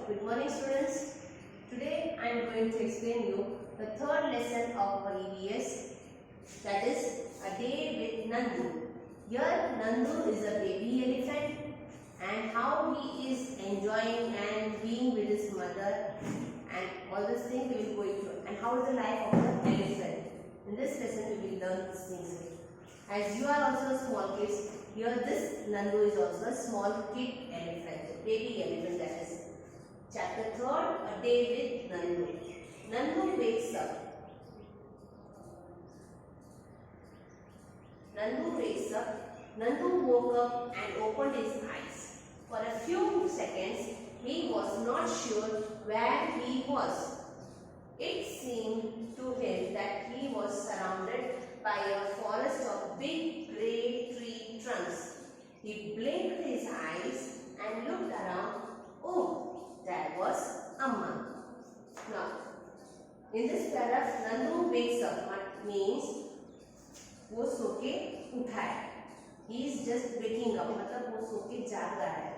Good morning students. Today I am going to explain you the third lesson of our EVS, that is A Day with Nandu. Here Nandu is a baby elephant and how he is enjoying and being with his mother and all these things we will go into, and how is the life of the elephant. In this lesson we will learn these things. As you are also small kids, here this Nandu is also a small kid elephant, baby elephant, that is. Chapter 3rd, A Day with Nandu. Nandu wakes up. Nandu wakes up. Nandu woke up and opened his eyes. For a few seconds, he was not sure where he was. It seemed to him that he was surrounded by a forest of big grey tree trunks. He blinked his eyes and looked around. Oh, there was Amma. Now, in this paragraph, Nandu wakes up. What means वो सो के उठा है. He is just waking up. मतलब वो सो के जाग रहा है.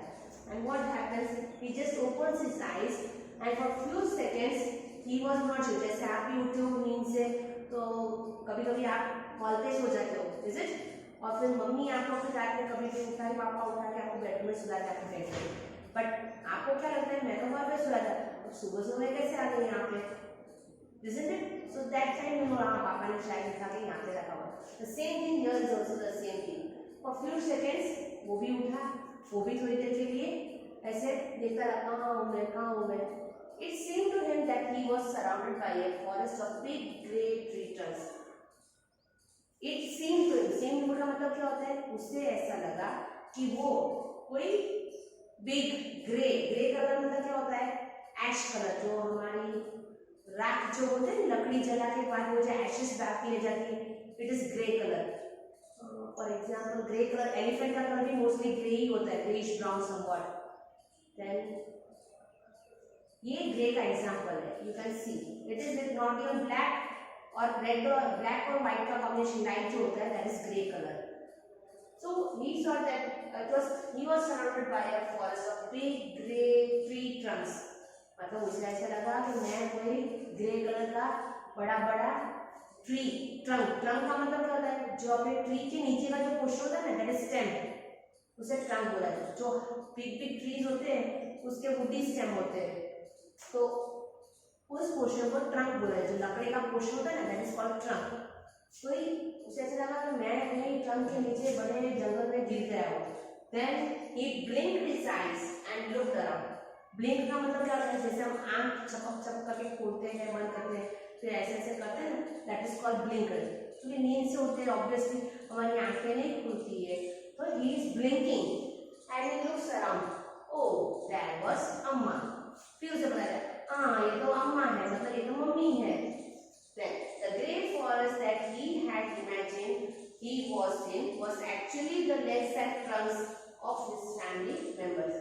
And what happens? He just opens his eyes and for few seconds he was not sure. जैसे आप भी उठे हो नींद से तो कभी-कभी आप हॉलते सो जाते हो, is it? और फिर मम्मी आपको फिर रात में कभी भी उठा के पापा उठा के आपको बेड में सुला के आपको बैठ गए. बट आपको क्या लगता है मैं तो वहाँ पे सुला था, अब सुबह सुबह कैसे आ गई यहाँ पे? Isn't it? So that time you know हाँ पापा ने शायद उठा के यहाँ पे रखा हुआ. The same thing here is also the same thing. For few seconds वो भी उठा, वो भी थोड़ी देर के लिए ऐसे देखता रहा कहाँ हूँ मैं. It seemed to him that he was surrounded by a forest of big grey tree trunks. It seemed to him. Seemed का मतलब क्या होता है? उससे ऐसा लगा कि वो कोई बिग ग्रे कलर मतलब क्या होता है? Ash colour. जो हमारी राख जो होते हैं लकड़ी जला के बाद वो जो एशेस बाकी रह जाती है, it is grey colour. For example grey colour, elephant का कलर भी मोस्टली ग्रे ही होता है, ग्रेइश ब्राउन समवॉट. देन ये ग्रे का एग्जांपल है. You can see it is with not even black और रेड और ब्लैक और व्हाइट का कॉम्बिनेशन लाइट जो होता है that is grey colour. So he saw that he was surrounded by a forest of big grey tree trunks. मतलब उसे ऐसा लगा कि मैं कोई ग्रे कलर का बड़ा ट्री ट्रंक का मतलब क्या होता है? जो अपने ट्री के नीचे का जो पोर्शन होता है ना दैट इज स्टेम, उसे ट्रंक बोला जाता है. जो बिग ट्रीज होते हैं उसके वुडी स्टेम होते हैं तो उस पोर्शन को ट्रंक बोला जाता है. जो लकड़ी का पोर्शन होता है ना दैट इज कॉल्ड ट्रंक. तो उसे ऐसा लगा कि मैं कहीं ट्रंक के नीचे बड़े जंगल में गिर गया हूँ. Then he blinked his eyes and looked around. Blink का मतलब क्या होता है? जैसे हम आंख चपक करके खोलते हैं बंद करते हैं फिर ऐसे करते हैं ना, दैट इज कॉल्ड ब्लिंक. क्योंकि नींद से उठते हैं ऑब्वियसली हमारी आंखें नहीं खुलती है, तो he is blinking and he looks around. Oh that was अम्मा. फिर उसे पता चला हाँ ये तो अम्मा है, मतलब ये तो मम्मी है. Then the grey forest that he had imagined he was in was actually the legs and trunks of his family members.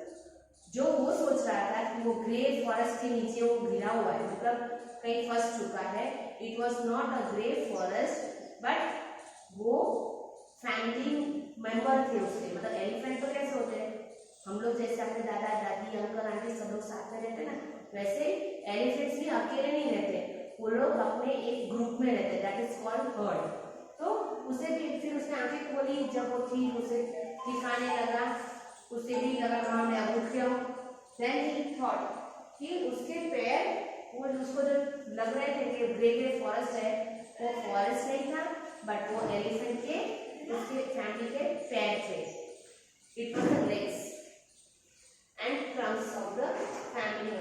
जो वो सोच रहा था कि वो ग्रे फॉरेस्ट के नीचे वो गिरा हुआ है, मतलब कहीं फंस चुका है. It was not a grey forest but वो फैमिली मेंबर थे उसके. मतलब एलिफेंट तो कैसे होते हैं, हम लोग जैसे अपने दादा दादी अंकल आंटी सब लोग साथ में रहते ना, वैसे एलिफेंट्स भी अकेले नहीं रहते, वो लोग अपने एक ग्रुप में रहते हैं, दैट इज कॉल्ड हर्ड. तो उसे भी फिर उसने आंखें खोली जब वो थी, उसे दिखाने लगा, उसे भी लगा हाँ मैं अब उठ गया हूँ. देन ही थॉट कि उसके पैर वो उसको जो लग रहे थे कि ग्रे फॉरेस्ट है, वो फॉरेस्ट नहीं था बट वो एलिफेंट के उसके फैमिली के पैर थे. It was the legs and Trunks of the family.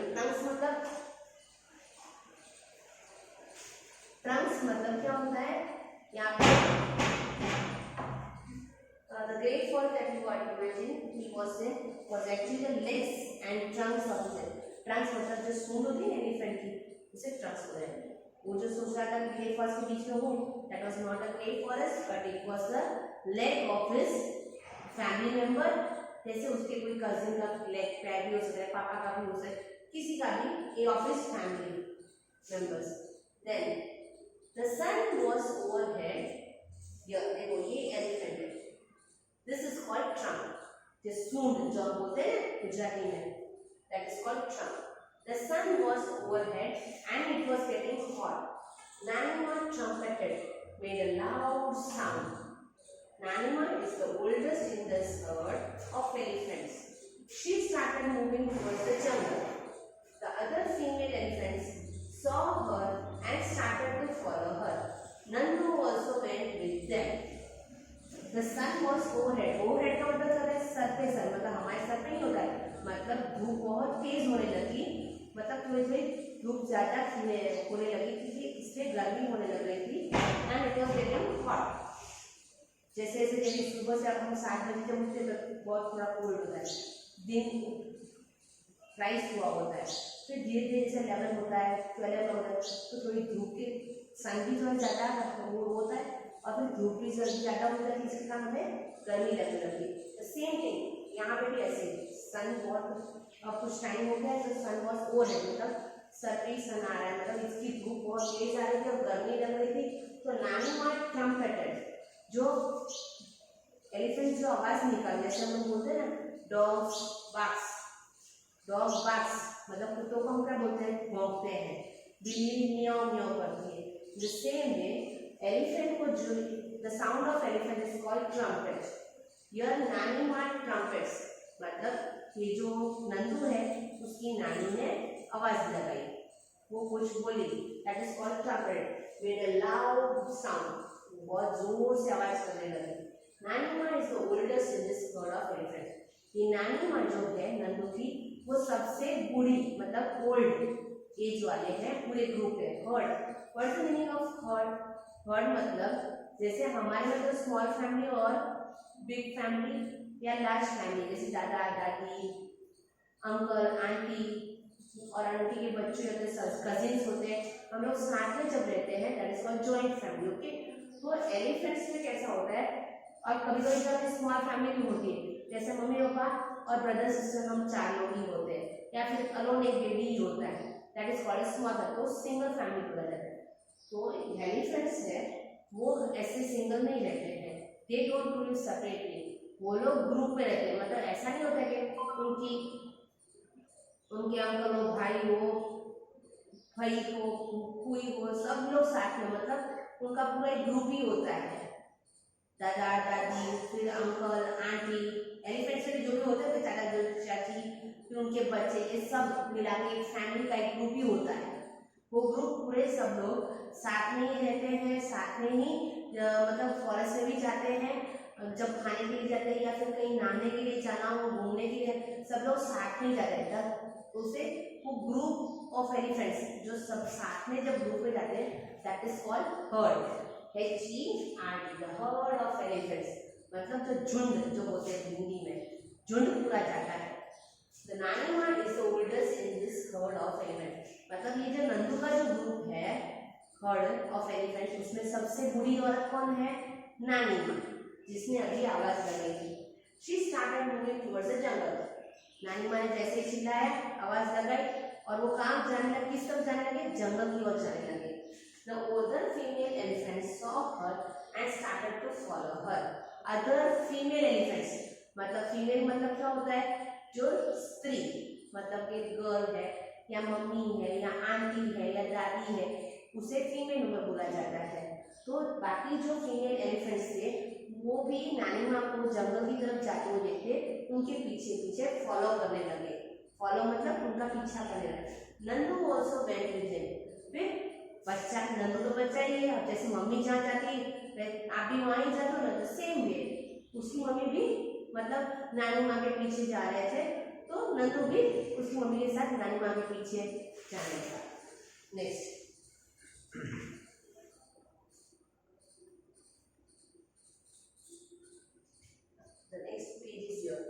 Trunks मतलब क्या होता है? यहाँ पे the great forest that you are imagining he was in was actually the legs and trunks of the trunks. मतलब जो सूंड होती है एलिफेंट की उसे ट्रंक्स बोलते हैं. वो जो सोच रहा था कि ग्रे फॉरेस्ट के बीच में हूँ, that was not a grey forest but it was the leg of his family member. जैसे उसके कोई कजिन का लेग पैर भी हो सकता है, पापा का भी हो सकता है, किसी का भी, a of his family members. Then the sun was overhead. देखो ये एलिफेंट है. This is called trunk. ये सूंड जो हम बोलते हैं गुजराती में, that is called trunk. The sun was overhead and it was getting hot. Nanima trumpeted, made a loud sound. Nanima is the oldest in this herd of elephants. She started moving towards the jungle. The other female elephants saw her and started to follow her. Nandu also went with them. The sun was overhead. Overhead का मतलब क्या है? Sir पे sir, मतलब हमारे sir पे नहीं होता है, मतलब धूप बहुत तेज होने लगी, मतलब थोड़ी धूप ज्यादा होने लगी क्योंकि इससे गर्मी होने लग रही थी and it was getting hot. जैसे जैसे सुबह से अब हम 7 बजे जब उठते तो बहुत थोड़ा कोल्ड होता है, दिन राइज हुआ होता है, फिर धीरे धीरे जैसे 11 होता है 12 होता है तो थोड़ी धूप के सन भी थोड़ा ज़्यादा वो होता है और फिर धूप भी ज़्यादा हो जाती है, इसके कारण हमें गर्मी लगने लगती है. सेम थिंग यहाँ पे भी ऐसे सन बहुत अब कुछ टाइम हो गया है तो सन बहुत ओवर है, मतलब सर पे ही सन आ रहा है, मतलब इसकी धूप बहुत तेज आ रही थी और गर्मी लग रही थी. तो नानीमा ट्रम्पेटेड, जो एलिफेंट जो आवाज निकाल जैसे हम लोग बोलते हैं ना डॉग्स बाक्स, डॉग बाक्स मतलब कुत्तों को हम क्या बोलते हैं? भौंकते हैं. बिल्ली म्याऊ म्याऊ करती है. द सेम वे एलिफेंट को जो the sound of elephant is called trumpet. Your नानी मार ट्रम्पेट्स, मतलब ये जो नंदू है उसकी नानी ने आवाज लगाई, वो कुछ बोली, that is called trumpet. Made a loud sound, बहुत जोर से आवाज करने लगी. Nanima is the oldest in this herd of elephant. ये नानीमा जो है नंदू की वो सबसे बूढ़ी मतलब ओल्ड एज वाले हैं पूरे ग्रुप है. Heard, what is the meaning of heard? Heard मतलब जैसे हमारे में तो स्मॉल फैमिली और बिग फैमिली या लार्ज फैमिली, जैसे दादा दादी अंकल आंटी और आंटी के बच्चे होते हैं, कजिन्स होते हैं, हम लोग साथ में जब रहते हैं that is called joint family. Okay, तो एलिफेंट्स में कैसा होता है, और कभी कभी जब स्मॉल फैमिली भी होती है जैसे मम्मी पापा और ब्रदर सिस्टर हम 4 लोग ही होते हैं या फिर अलोन एक बेबी ही होता है, दैट इज कॉल्ड स्मॉल, तो सिंगल फैमिली बोला जाता है. तो एलिफेंट्स है वो ऐसे सिंगल नहीं रहते हैं, दे डोंट लिव सेपरेटली, वो लोग ग्रुप में रहते हैं. मतलब ऐसा नहीं होता कि उनके अंकल हो, भाई हो, भाई हो, फूई हो, सब लोग साथ में, मतलब उनका पूरा एक ग्रुप ही होता है. दादा दादी फिर अंकल आंटी, एलिफेंट्स में जो भी होते हैं चाचा चाची फिर उनके बच्चे, ये सब मिला के एक फैमिली का एक ग्रुप ही होता है. वो ग्रुप पूरे सब लोग साथ में ही रहते हैं, साथ में ही मतलब फॉरेस्ट में भी जाते हैं, जब खाने के लिए जाते हैं या फिर कहीं नहाने के लिए जाना हो, घूमने के लिए, सब लोग साथ में जाते हैं. उसे वो ग्रुप ऑफ एलिफेंट्स जो सब साथ में जब ग्रुप में जाते हैं that is called heard. HERD, the herd of elephants, मतलब जो झुंड जो होते हैं हिंदी में, झुंड पूरा जाता है. The नानीमा is the oldest in this herd of elephants, मतलब ये जो नंदू का जो ग्रुप है herd of elephants उसमें सबसे बूढ़ी औरत कौन है? नानीमा, जिसने अभी आवाज लगाई थी. She started moving towards the jungle. नानीमा ने जैसे चिल्लाया, आवाज लगाई और वो कहाँ जाने लगे, किस तरफ जाने लगे? जंगल की ओर जाने लगे. The older female elephants saw her and started to follow her. Other female elephants, मतलब फीमेल मतलब क्या होता है? जो स्त्री, मतलब कि गर्ल है या मम्मी है या आंटी है या दादी है, उसे फीमेल में बोला जाता है. तो बाकी जो फीमेल एलिफेंट्स थे वो भी नानीमा को जंगल की तरफ जाते हुए देखते, उनके पीछे पीछे फॉलो करने लगे. फॉलो मतलब उनका पीछा करने लगे. Nandu also went with them. फिर बच्चा, नंदू तो बच्चा ही है, जैसे मम्मी जहाँ जाती है आप भी वहाँ ही जाते हो ना, तो सेम वे उसकी मम्मी भी मतलब नानी माँ के पीछे जा रहे थे, तो नंदू भी उसकी मम्मी के साथ नानी माँ के पीछे जाने लगा. Next, the next page is here.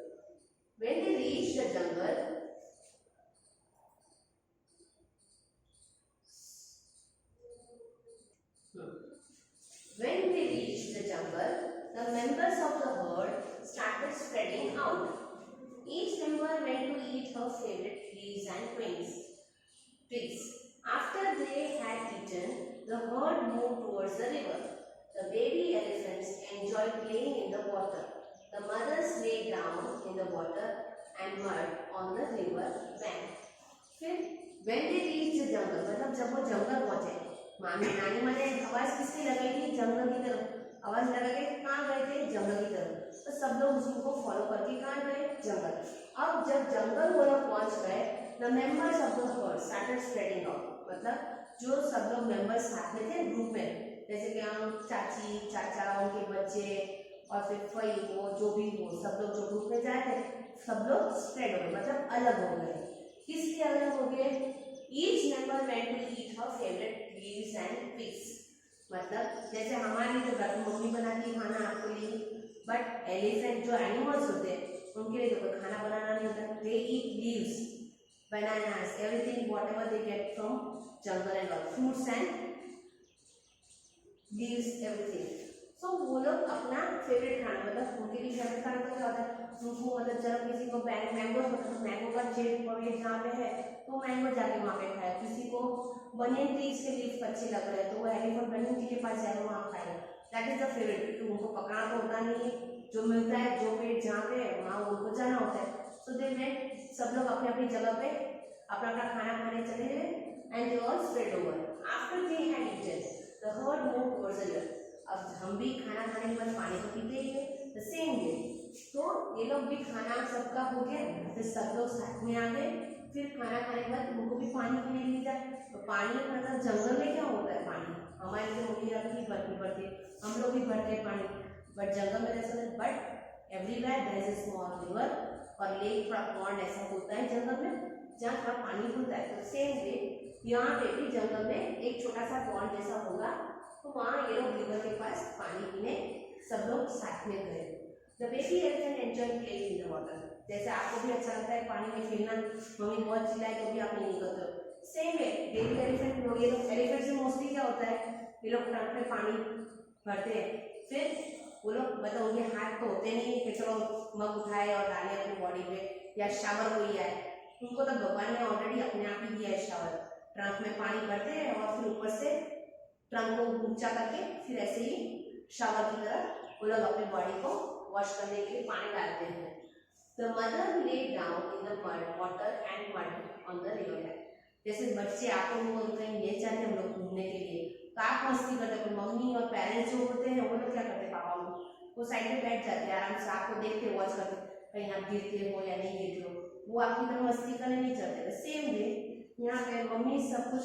When they reached the jungle, the members of the herd started spreading out. Each member went to eat her favorite leaves and twigs. After they had eaten, the herd moved towards the river. The baby elephants enjoyed playing in the water. The mothers lay down in the water and mud on the river bank. फिर When they reached the jungle, मतलब जब वो जंगल पहुंचे, मामी नानी माँ ने आवाज किसकी लगाई थी? जंगल की तरफ। आवाज लगा के कहाँ गए थे? जंगल की तरफ। तो सब लोग उसको फॉलो करके कहाँ गए? जंगल। अब जब जंगल वो लोग पहुंच गए, the members of the herd started spreading out, मतलब जो सब लोग मेंबर्स साथ में थे ग्रुप में, जैसे कि हम चाची चाचा उनके बच्चे और फिर फई वो जो भी हो, सब लोग जो ग्रुप में जाए थे सब लोग स्प्रेड हो गए, मतलब अलग हो गए। किस लिए अलग हो गए? Each member went to eat her favourite leaves and figs, मतलब जैसे हमारी जो घर में मम्मी बनाती है खाना आपके लिए, बट एलिफेंट जो एनिमल्स होते हैं उनके लिए तो कोई खाना बनाना नहीं होता, दे ईट leaves, bananas, everything whatever they get from jungle and all, fruits and leaves everything. So वो लोग अपना फेवरेट खाना, मतलब उनके लिए फेवरेट खाना तो क्या होता है उनको, मतलब चलो किसी को मैंगो, मतलब मैंगो का पेड़ जहाँ पे है तो मैंगो जाके वहाँ पे खाए, किसी को बनियन ट्रीज के लीफ अच्छे लग रहे हैं तो वो एलिफेंट बनियन ट्री के पास जाएगा वहाँ खाएगा, दैट इज द फेवरेट, क्योंकि उनको पकड़ना तो होता नहीं है, जो मिलता है जो पेड़ जहाँ पे है वहाँ उनको जाना होता है। सो दे वेंट, सब लोग अपनी अपनी जगह पे अपना अपना खाना खाने चले गए, and they all spread over. After they had eaten the herd moved towards the river, अब हम भी खाना खाने के बाद पानी तो पीते ही है, द सेम वे, तो ये लोग भी खाना सबका हो गया, फिर सब लोग साथ में आ गए, फिर खाना खाने के बाद उनको भी पानी पीने के लिए जाए, तो पानी मतलब जंगल में क्या होता है पानी, हमारे लिए मम्मी रखती भरती हम लोग भी भरते हैं पानी, बट जंगल में ऐसा नहीं, but everywhere there is a small river और लेक थोड़ा पॉन्ड ऐसा होता है जंगल में जहाँ थोड़ा पानी खुलता है, तो सेम वे यहाँ पे भी जंगल में एक छोटा सा पॉन्ड जैसा होगा, तो वहाँ ये लोग रिवर के पास पानी पीने सब लोग साथ में गए। The baby elephant enjoy playing in the water, जैसे आपको भी अच्छा लगता है पानी में खेलना, मम्मी बहुत चिल्लाए तो भी आप नहीं निकलते हो, सेम वे बेबी एलिफेंट लोग, ये लोग एलिफेंट से मोस्टली क्या होता है ये लोग ट्रंक में पानी भरते हैं, फिर वो लोग मतलब उनके हाथ तो होते नहीं कि चलो मग उठाए और डाले अपनी बॉडी पे, या शावर कोई आए, उनको तो भगवान ने ऑलरेडी अपने आप ही दिया है शावर, ट्रंक में पानी भरते हैं और फिर ऊपर से ट्रंक को ऊंचा करके फिर ऐसे ही शावर की तरह वो लोग अपनी बॉडी को वॉश करने के लिए पानी डालते हैं। The mother lay down in the mud water and mud on the river bank, जैसे बच्चे आपको कहीं ले जाते हैं हम लोग घूमने के लिए तो आप मस्ती करते हैं, मम्मी और पेरेंट्स जो होते हैं वो लोग क्या करते हैं, पापा वो साइड में बैठ जाते हैं आराम से, आपको देखते वॉच करते कहीं आप गिरते हो या नहीं गिरते हो, वो आपकी तरह मस्ती करने नहीं चलते। सेम वे यहाँ पे मम्मी सब कुछ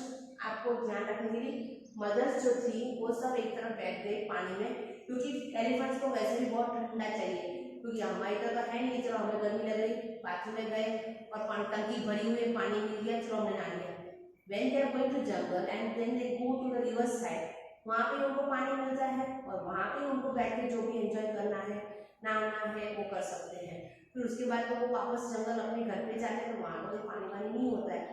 आपको ध्यान रखने के लिए, मदर्स जो थी वो सब एक तरफ बैठ गए पानी में, क्योंकि एलिफेंट्स को वैसे भी बहुत ठंडा चाहिए, क्योंकि हमारी तरफ तो है नहीं, चलो हमें गर्मी लग रही बाथरूम में गए और टंकी भरी हुई पानी मिल गया चलो हमने नहा लिया। When they are going to jungle and then they go to the river side, वहाँ पे उनको पानी मिलता है और वहाँ पे उनको बैठ के जो भी एंजॉय करना है नहाना है वो कर सकते हैं, फिर उसके बाद तो वो वापस जंगल अपने घर पे जाते हैं तो वहाँ पर पानी नहीं होता है,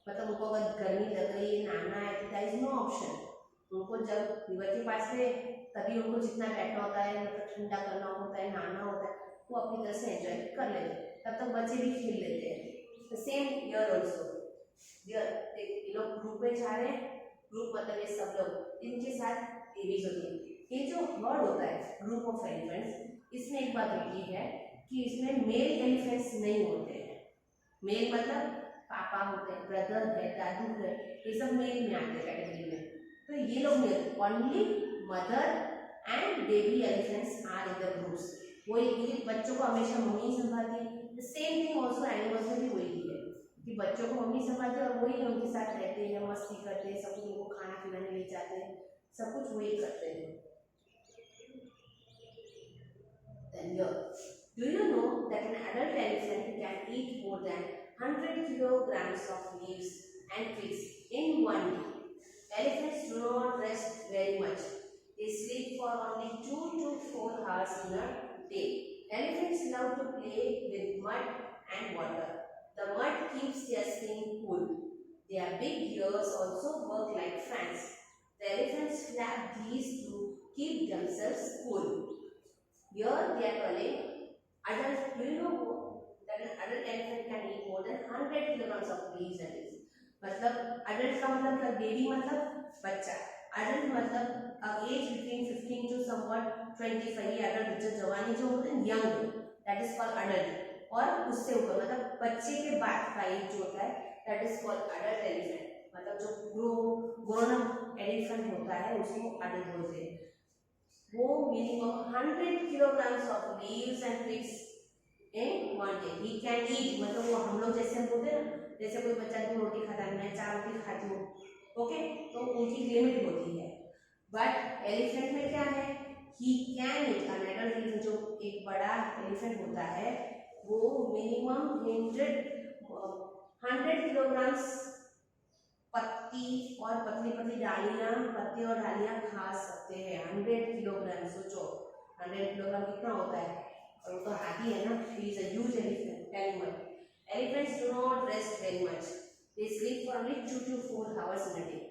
मतलब उनको अगर गर्मी लग रही है नहाना है तो दैट इज नो ऑप्शन, उनको जब रिवर के पास है तभी उनको जितना बैठना होता है, मतलब ठंडा करना होता है नहाना होता है, वो अपनी तरह से एंजॉय कर लेते हैं, तब तक बच्चे भी खेल लेते हैं। द सेम हियर ऑल्सो, ये लोग ग्रुप में जा रहे हैं, ग्रुप मतलब ये सब लोग इनके साथ बेबीज होती है, ये जो हर्ड होता है ग्रुप ऑफ एलिफेंट्स, इसमें एक बात होती है कि इसमें मेल एलिफेंट्स नहीं होते हैं, मेल मतलब पापा होते हैं, ब्रदर है, दादू है, ये सब मेल में आते हैं कैटेगरी में, तो ये लोग male, only mother and baby elephants are in the groups, वही क्योंकि बच्चों को हमेशा मम्मी ही संभालती है, the same thing also animals में भी वही है कि बच्चों को मम्मी संभालते हैं और वही उनके साथ रहते हैं, मस्ती करते हैं, सब कुछ उनको खाना खिलाने ले जाते हैं, सब कुछ वही करते हैं। Do you know that an adult elephant can eat more than 100 kilograms of leaves and twigs in one day? Elephants do not rest very much. They sleep for only 2 to 4 hours in a day. Elephants love to play with mud and water. The mud keeps their skin cool. Their big ears also work like fans. The elephants flap these to keep themselves cool. Here they are telling adult, do you know that an adult elephant can eat more than 100 kilograms of leaves and leaves? मतलब adult का मतलब baby मतलब बच्चा, adult मतलब age between 15 to somewhat 25, ये adult जो जवानी जो होते हैं young, that is called adult, और उससे ऊपर मतलब बच्चे के बाद का एज जो होता है that is called adult elephant. मतलब जो ग्रोन अप एलिफेंट होता है उसको अडल्ट बोलते हैं। वो minimum 100 kilograms of leaves and twigs in one day he can eat. मतलब वो हम लोग जैसे बोलते हैं ना, जैसे कोई बच्चा 2 रोटी खाता है, मैं 4 रोटी खाती हूँ, ओके, तो उनकी लिमिट होती है। बट एलिफेंट में क्या है, he can eat an adult elephant, जो एक बड़ा एलिफेंट होता है वो मिनिमम 100 kilograms पत्ती और पतली पतली डालियां, पत्ती और डालियां खा सकते हैं। 100 किलोग्राम, सोचो 100 किलोग्राम कितना होता है। और वो तो हाथी है ना, he is a huge elephant animal. Elephants do not rest very much, they sleep for only 2 to 4 hours in a day।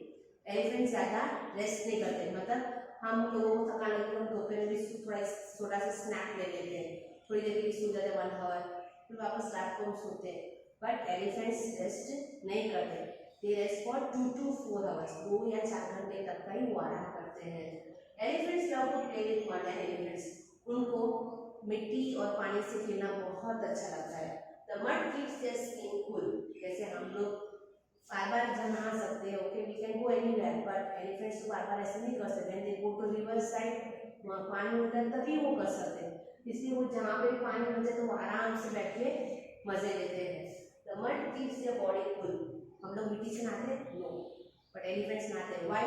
Elephant ज्यादा रेस्ट नहीं करते। मतलब हम लोगों को थकान लगती है, हम दोपहर में थोड़ा छोटा सा स्नैप ले लेते हैं, थोड़ी देर के लिए सो जाते हैं 1 hour, फिर वापस रात को सोते हैं। बट एलिफेंट्स रेस्ट नहीं करते, दे रेस्ट फॉर 2 to 4 hours, 2 या 4 घंटे तक का ही वो आराम करते हैं। Elephants love to play with mud and elephants, उनको मिट्टी और पानी से खेलना बहुत अच्छा लगता है। The mud keeps their skin cool, जैसे हम लोग बार बार नहा सकते हैं, okay, we can go anywhere, but elephants बार बार ऐसे नहीं कर सकते। They go to river side, वहाँ पानी होता है तभी वो कर सकते हैं, इसलिए वो जहाँ पे पानी मिल जाए तो वो आराम से बैठ के मजे लेते हैं। The mud keeps their body cool, हम लोग मिट्टी से नहाते हैं, नो, बट एलिफेंट्स नहाते हैं। व्हाई?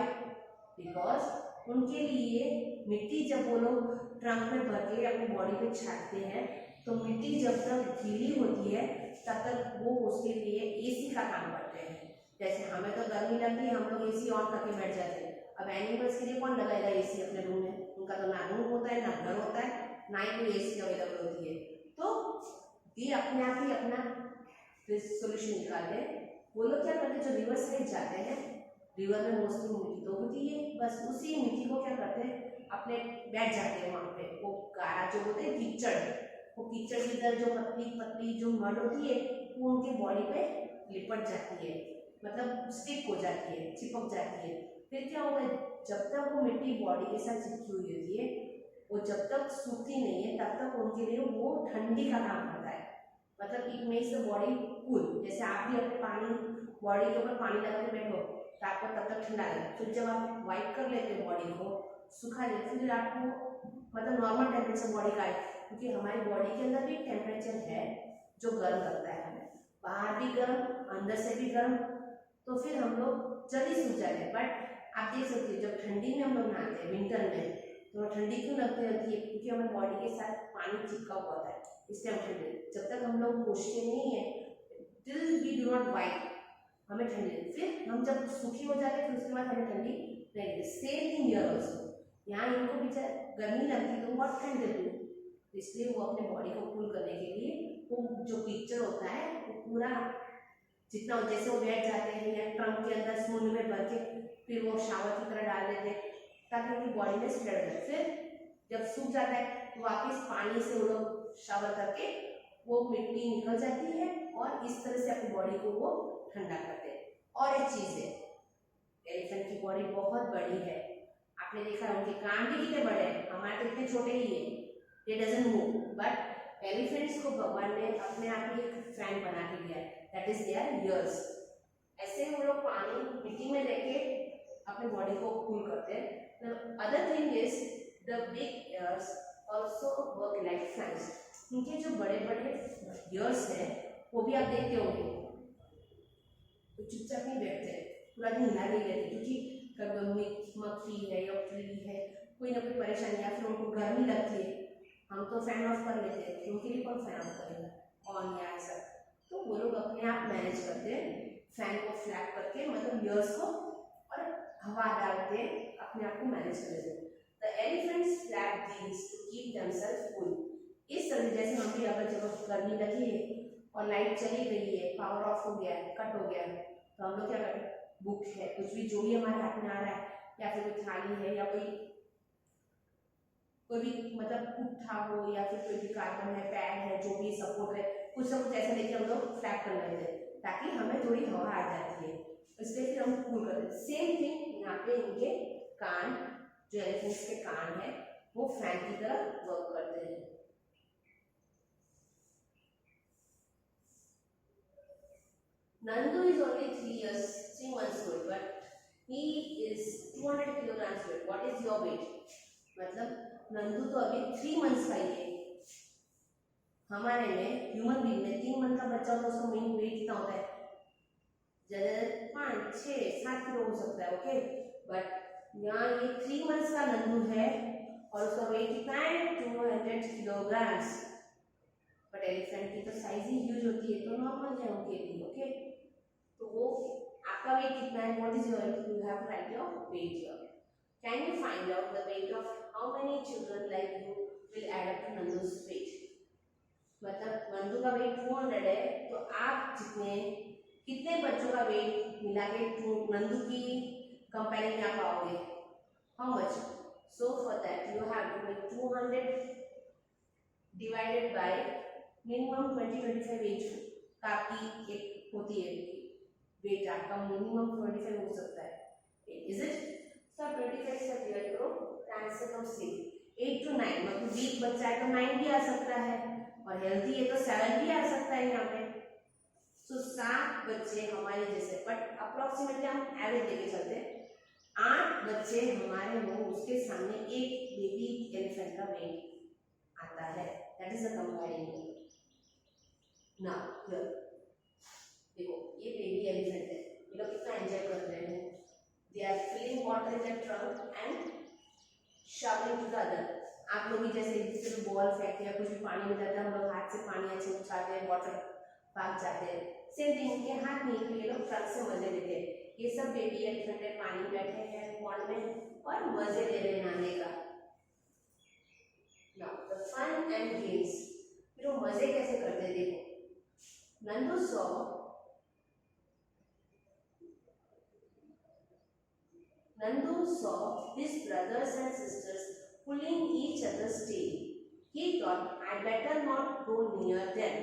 बिकॉज उनके लिए मिट्टी जब वो लोग ट्रंक में भर के अपनी बॉडी पे छाटते हैं तो मिट्टी जब तक गीली होती है तब तक वो उसके लिए एसी का काम करते हैं। जैसे हमें तो गर्मी लगती है, हम लोग एसी ऑन करके बैठ जाते हैं। अब एनिमल्स के लिए कौन लगाएगा एसी अपने रूम में, उनका तो ना रूम होता है ना घर होता है, ना ही कोई एसी अवेलेबल होती है, तो ये अपने आप ही अपना सोल्यूशन निकालते हैं। वो लोग क्या करते हैं, जो रिवर साइड जाते हैं, रिवर में मोस्टली मिट्टी तो होती है, बस उसी मिट्टी को क्या करते हैं अपने बैठ जाते हैं वहाँ पे। वो गारा जो होते हैं कीचड़, वो कीचड़ के अंदर जो पतली पतली जो मड होती है वो उनके बॉडी पे लिपट जाती है, मतलब स्टिक हो जाती है, चिपक जाती है। फिर क्या होता है, जब तक वो मिट्टी बॉडी के साथ चिपकी हुई होती है, वो जब तक सूखती नहीं है तब तक उनके लिए वो ठंडी का काम करता है। मतलब it makes the body cool. जैसे आप भी अपने पानी बॉडी के ऊपर पानी लगा के बैठो तो आपको तब तक ठंडा लगे, फिर जब आप वाइप कर लेते हो बॉडी को, सुखा लेते, फिर आपको मतलब नॉर्मल टेम्परेचर बॉडी का है, क्योंकि हमारी बॉडी के अंदर भी टेम्परेचर है जो गर्म करता है हमें, बाहर भी गर्म अंदर से भी गर्म, तो फिर हम लोग जल्दी सूख जाते हैं। बट आप देख सकते हो जब ठंडी में हम लोग नहाते हैं विंटर में, तो ठंडी क्यों लगती रहती है, क्योंकि हमारे बॉडी के साथ पानी चिपका हुआ होता है, इसलिए हम ठंडी। जब तक हम लोग पोछते नहीं है, till we do not wipe, हमें ठंडी लगती, फिर हम जब सूखी हो जाते हैं फिर उसके बाद हमें ठंडी नहीं लगती। सेम थिंग हियर ऑल्सो, यहाँ इनको भी गर्मी लगती तो व्हाट कैन दे डू, इसलिए वो अपने बॉडी को कूल करने के लिए वो जो पिक्चर होता है वो पूरा जितना, जैसे वो बैठ जाते हैं या ट्रंक के अंदर समुद्र में भर के फिर वो शावर की तरह डाल देते हैं ताकि उनकी बॉडी में स्प्रेड हो जाए। फिर जब सूख जाता है तो वापस पानी से वो लोग शावर करके वो मिट्टी निकल जाती है और इस तरह से अपनी बॉडी को वो ठंडा करते हैं। और एक चीज है, एलिफेंट की बॉडी बहुत बड़ी है, आपने देखा उनके कान भी कितने बड़े हैं, हमारे तो इतने छोटे ही है, ये डजंट मूव, बट एलिफेंट्स को भगवान ने अपने आप ही एक फैन बना के दिया है, दैट इज देयर ईयर्स। ऐसे वो लोग पानी मिट्टी में लेके अपने बॉडी को कूल करते हैं। Other thing is the big years also work like fans, उनके जो बड़े बड़े ईयर्स हैं वो भी आप देखते होंगे, तो चुपचाप नहीं बैठते, पूरा दिन हिला नहीं रहते, क्योंकि कभी मक्खी है या कीड़ी है, कोई ना कोई परेशानी, या फिर उनको गर्मी लगती है, हम तो फैन ऑफ कर लेते हैं, उनके लिए कौन फैन ऑफ करेगा ऑन या ऐसा, तो वो लोग अपने आप मैनेज करते हैं फैन को फ्लैप करके, मतलब ईयर्स को, और हवा डालते अपने आप को मैनेज कर लेते हैं। The elephants flap these to keep themselves cool, इस तरह जैसे हम भी अगर जब गर्मी लगी है और लाइट चली गई है, पावर ऑफ हो गया है, कट हो गया है, तो हम लोग क्या करते हैं, बुक है, कुछ भी जो भी हमारे हाथ में आ रहा है, या फिर कोई थाली है, या कोई भी मतलब पुट्ठा हो, या फिर कोई भी कार्बन है, पैड है, जो भी सपोर्ट है, कुछ ना कुछ ऐसा लेके हम लोग फ्लैप कर लेते हैं ताकि हमें थोड़ी हवा आ जाती है, इसलिए फिर हम कूल करते हैं। सेम थिंग यहाँ पे इनके कान, जो एलिफेंट्स के कान है वो फैन की तरह वर्क करते हैं। Nandu is only 3 months old, but he is 200 kilograms weight. What is your weight? मतलब नंदू तो अभी 3 मंथ्स का ही है। हमारे में ह्यूमन बीइंग में 3 मंथ का बच्चा होता है, उसका मेन वेट कितना होता है? ज्यादा 5, 6, 7 किलो हो सकता है, ओके। बट यहाँ ये 3 मंथ्स का नंदू है और उसका वेट कितना है? 200 किलोग्राम्स। बट एलिफेंट की तो साइज ही ह्यूज होती है, तो नॉर्मल है उनके लिए, ओके। तो वो आपका वेट कितना है? What is your? You have to write your weight here. Can you find out the weight of how many children like you will add up to Nandu's weight? मतलब नंदू का वेट 200 है, तो आप कितने बच्चों का वेट मिला के नंदू की कंपेरिंग में आप पाओगे? How much? So for that you have to make 200 divided by minimum 20-25 age का आपकी एक होती है वेट, आपका मिनिमम 25 हो सकता है, इज इट? सो 25 से डिवाइड करो, आंसर कम 6, 8 to 9, मतलब वीक बच्चा है तो 9 भी आ सकता है, और हेल्थी है तो 7 भी आ सकता है यहाँ पे। सो 7 बच्चे हमारे जैसे, बट अप्रोक्सीमेटली हम एवरेज लेके चलते हैं, 8 बच्चे हमारे हो, उसके सामने एक बेबी एलिफेंट का वेट आता है। That is the comparison. Now here देखो, ये बेबी एलिफेंट है, ये लोग कितना एंजॉय कर रहे हैं। They are filling water in the trunk and showering to the other. आप लोग भी जैसे किसी बॉल फेंकते हैं, कुछ भी पानी में जाता है, हम लोग हाथ से पानी ऐसे उछालते हैं, वाटर भाग जाते हैं, सेम थिंग इनके हाथ नहीं, तो ये लोग ट्रंक से मजे लेते हैं। ये सब बेबी एलिफेंट है, पानी में बैठे हैं पॉन्ड में और मजे ले रहे हैं नहाने का। Now the fun and games, फिर वो मजे कैसे करते हैं देखो। Nandu saw his brothers and sisters pulling each other's tail. He thought, I better not go near them.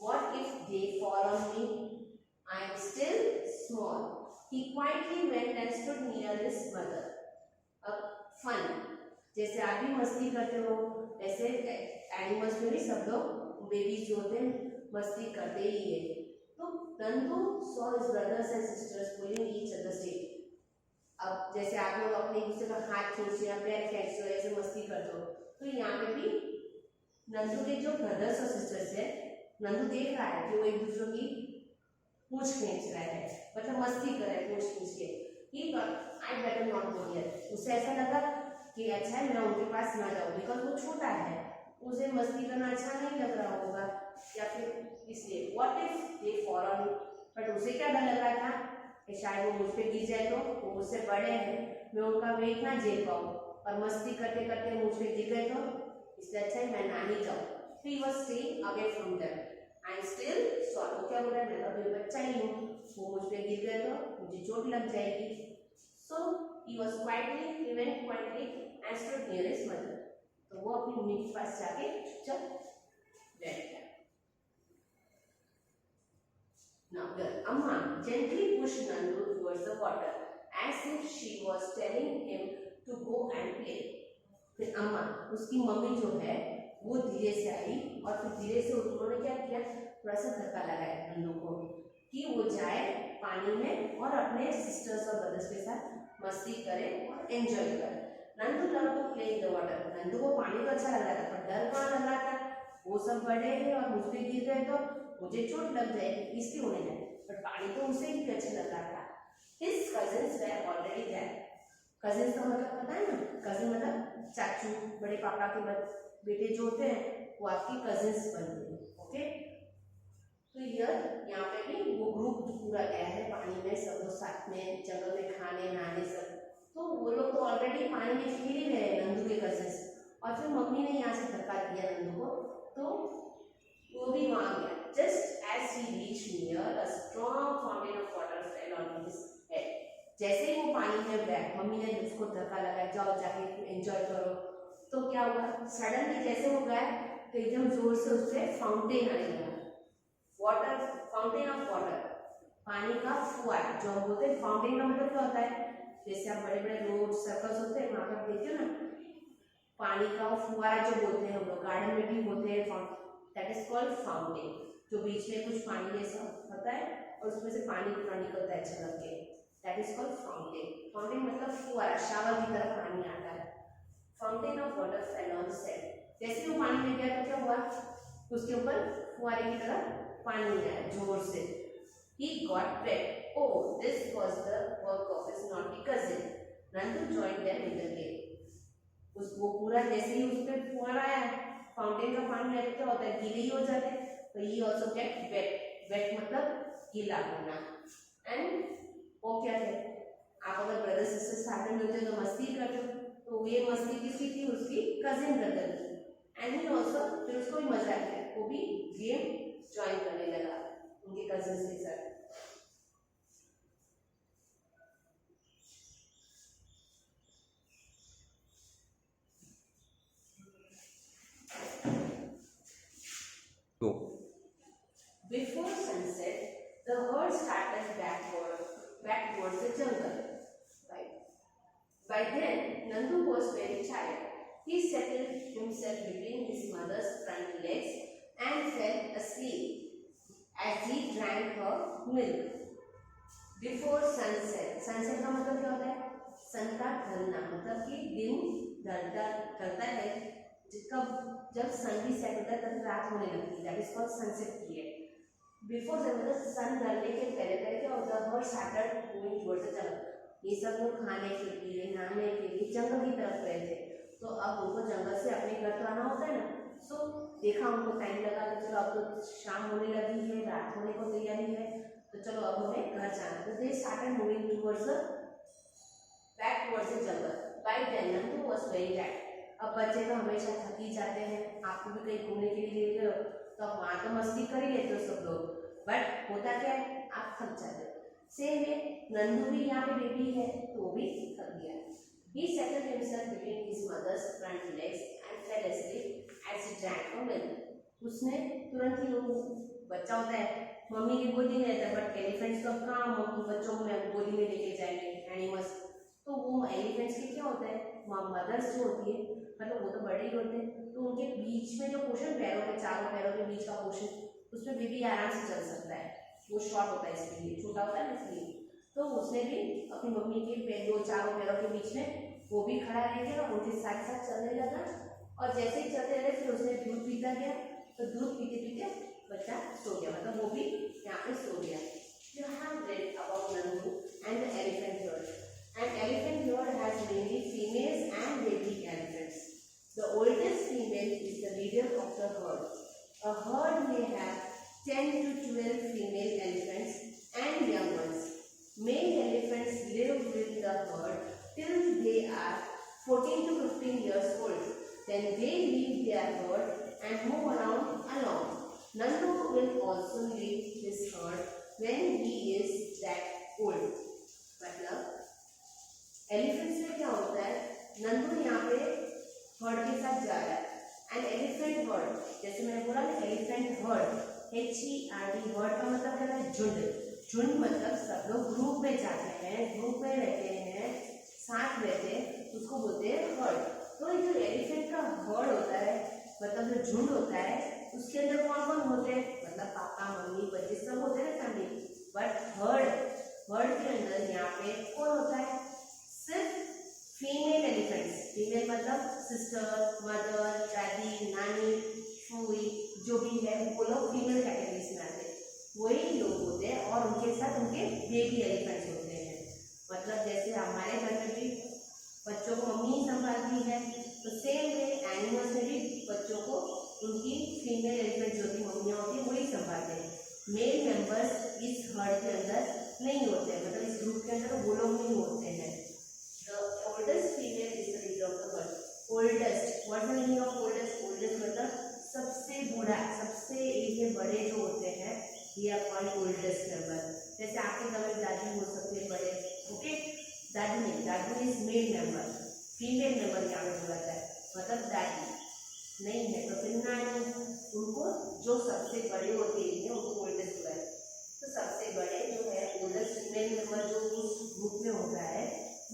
What if they fall on me? I am still small. He quietly went and stood near his mother. Fun. जैसे आप भी मस्ती करते हो, ऐसे animals में भी सब लोग बेबीज जो होते हैं मस्ती करते ही है। तो Nandu saw his brothers and sisters pulling each other's tail. अब जैसे आप लोग अपने एक दूसरे का हाथ खींचते या पैर खींचते हो, ऐसे मस्ती करते हो, तो यहाँ पे भी नंदू के जो ब्रदर्स और सिस्टर्स है, नंदू देख रहा है कि वो एक दूसरे की पूंछ खींच रहा है, मतलब मस्ती कर रहा है पूंछ खींच के। He thought, I better not go near. उसे ऐसा लगा कि अच्छा है मैं उनके पास ना जाऊँ, बिकॉज वो छोटा है, उसे मस्ती करना अच्छा नहीं लग रहा होगा, या फिर इसलिए what if they fall on me. But उसे क्या डर लग रहा था कि शायद वो मुझ पे गिर जाए, तो वो मुझसे बड़े हैं, मैं उनका वेट ना झेल पाऊँ, और मस्ती करते करते मुझ पे गिर गए तो इसलिए अच्छा है मैं ना ही जाऊँ। He was staying away from them. I am still sorry, वो क्या बोल रहा है, मैं तो अभी बच्चा ही हूँ, वो मुझ पे गिर गए तो मुझे चोट लग जाएगी। So he was he went quietly and stood near his mother. तो वो अपनी मम्मी के पास जाके चुपचाप बैठ गया। Now the Amma gently pushed Nandu towards the water as if she was telling him to go and play. फिर अम्मा, उसकी मम्मी जो है वो धीरे से आई और फिर धीरे से उन्होंने क्या किया, थोड़ा सा धक्का लगाया नंदू को कि वो जाए पानी में और अपने सिस्टर्स और ब्रदर्स के साथ मस्ती करे और एंजॉय करे। Nandu love to play in the water. Nandu को पानी तो अच्छा लग रहा था, पर डर कहाँ लग रहा था, वो सब बड़े हैं और मुझ पे गिर गए तो मुझे चोट लग जाएगी, इसलिए होने जाए, पर पानी तो उसे ही अच्छा लग रहा था। His cousins were already there. Cousins का मतलब पता है ना, कजिन मतलब चाचू, बड़े पापा के बेटे जो होते हैं वो आपकी कजिन्स बनते हैं, ओके। तो यहाँ पे भी वो ग्रुप पूरा गया है पानी में, सब लोग साथ में जंगल में खाने नहाने सब, तो वो लोग तो ऑलरेडी पानी में खेल ही रहे हैं नंदू के कजिन्स, और फिर मम्मी ने यहाँ से धक्का दिया नंदू को, तो वो भी वहां गया। Just as he reached near a strong fountain of water fell on his head. जैसे ही वो पानी में गया, मम्मी ने उसको धक्का लगाया, जाओ जाके एंजॉय करो, तो क्या हुआ, सडनली जैसे वो गया तो एकदम जोर से उससे फाउंटेन आने लगा, वाटर, फाउंटेन ऑफ वाटर, पानी का फुहारा। जो हम बोलते हैं फाउंटेन का मतलब क्या होता है, जैसे आप बड़े बड़े रोड सर्कल्स होते हैं वहां पर देखते हो ना, पानी का फुहारा जो बोलते हैं हम लोग, गार्डन में भी होते हैं, दैट इज कॉल्ड फाउंटेन। जो बीच में कुछ पानी जैसा होता है और उसमें से पानी पूरा निकलता है छलक के, that is called fountain. Fountain मतलब फुहारा, शावर की तरह पानी आता है। Fountain of water fell on sand, जैसे वो पानी में गया तो क्या हुआ, उसके ऊपर फुहारे की तरह पानी आया जोर से। He got wet. Oh, this was the work of his naughty cousin. Nandu joined them in the game. उस वो पूरा जैसे ही उस पे फुहारा आया, फाउंटेन का पानी आया, क्या होता है, गीले ही हो जाते हैं, तो ये ऑल्सो गेट वेट। वेट मतलब गीला होना। एंड वो क्या है, आप अगर ब्रदर सिस्टर साथ में मिलते हो तो मस्ती करते हो, तो ये मस्ती किसकी थी, उसकी कजिन ब्रदर की। एंड ही ऑल्सो, फिर उसको भी मजा आया, वो भी गेम ज्वाइन करने लगा उनके कजिन के साथ। तो Before sunset, the herd started back towards the jungle. By then, Nandu was very tired. He settled himself between his mother's front legs and fell asleep as he drank her milk. Before sunset, sunset का मतलब क्या होता है, सन का ढलना, मतलब कि दिन ढलता है, जब सन भी सेट होता है तब रात होने लगती है, that is called sunset period. Before मतलब सन ढलने के पहले क्या होता है, heard started moving towards the जंगल। ये सब लोग खाने के लिए, नहाने के लिए जंगल की तरफ गए थे, तो अब उनको जंगल से अपने घर तो आना होता है ना। सो देखा उनको टाइम लगा, तो चलो अब तो शाम होने लगी है, रात होने को तैयारी है, तो चलो अब हमें घर जाना। तो they started moving towards back towards the jungle. By then Nandu was very tired. अब बच्चे तो हमेशा थक ही जाते हैं, आपको भी कहीं घूमने के लिए ले गए हो तो आप वहाँ तो मस्ती कर ही लेते हो सब लोग, बट होता क्या है, आप थक जाते हो। सेम है, नंदू भी यहाँ पे बेबी है तो वो भी थक गया। He settled himself between his mother's front legs and fell asleep as he drank her milk. उसने तुरंत ही, वो बच्चा होता है मम्मी की गोदी में रहता है, बट एलिफेंट्स तो कहाँ मम्मी बच्चों को गोदी में लेके जाएंगे, एनिमल्स। तो वो एलिफेंट्स के क्या होता है, मदर्स जो होती है, मतलब वो तो बड़े ही होते हैं, तो उनके बीच में जो पोर्शन, पैरों के चारों पैरों के बीच का पोर्शन, उसमें बेबी आराम से चल सकता है। वो शॉर्ट होता है इसलिए, छोटा होता है इसलिए। तो उसने भी अपनी मम्मी के दो चारों पैरों के बीच में वो भी खड़ा रह गया, उनके साथ साथ चलने लगा। और जैसे ही चलते रहे फिर उसने दूध पीता गया, तो दूध पीते पीते बच्चा सो गया, मतलब वो भी यहाँ पे सो गया। You have read about Nandu and the elephant herd. An elephant herd has mainly females and baby elephants. The oldest female is the leader of the herd. A herd may have 10 to 12 female elephants and young ones. Male elephants live with the herd till they are 14 to 15 years old. Then they leave their herd and move around alone. Nandu will also leave his herd when he is that old. मतलब elephants में क्या होता है, नंदू यहाँ पे heard के साथ जा रहा है। एंड एलिफेंट हर्ड, जैसे मैंने बोला ना, एलिफेंट हर्ड, HERD, हर्ड का मतलब क्या है, झुंड। झुंड मतलब सब लोग ग्रुप में जाते हैं, ग्रुप में रहते हैं, साथ रहते हैं, उसको बोलते हैं हर्ड। तो ये जो एलिफेंट का हर्ड होता है, मतलब जो झुंड होता है, उसके अंदर कौन कौन होते हैं, मतलब पापा मम्मी बच्चे सब होते हैं ना फैमिली। बट हर्ड के अंदर यहाँ पे कौन होता है, सिर्फ फीमेल एलिफेंट्स। फीमेल मतलब सिस्टर, मदर, दादी, नानी, फूई, जो भी है वो लोग फीमेल कैटेगरीज में आते हैं, वही लोग होते हैं। और उनके साथ उनके बेबी एलिफेंट्स होते हैं। मतलब जैसे हमारे घर में भी बच्चों को मम्मी ही संभालती है, तो सेम वे एनिमल्स में भी बच्चों को उनकी फीमेल एलिफेंट्स जो की मम्मियाँ होती हैं वही संभालते हैं। मेल मेंबर्स इस हर्ड के अंदर नहीं होते हैं, मतलब इस ग्रुप के अंदर वो लोग नहीं होते हैं। The oldest female is the leader of the herd. Oldest, what is the meaning of oldest? Oldest मतलब सबसे बूढ़ा, सबसे एज में बड़े जो होते हैं, ये अपॉइंट ओल्डेस्ट मेंबर। जैसे आपके घर में दादी हो सकते हैं बड़े, ओके, दादी नहीं, दादी is male member, female member यहाँ पे बोला जाए, मतलब दादी नहीं है तो फिर नानी, उनको जो सबसे बड़े होते हैं उनको ओल्डेस्ट बोला है। तो सबसे बड़े जो है ओल्डेस्ट फीमेल मेंबर जो उस ग्रुप में होता है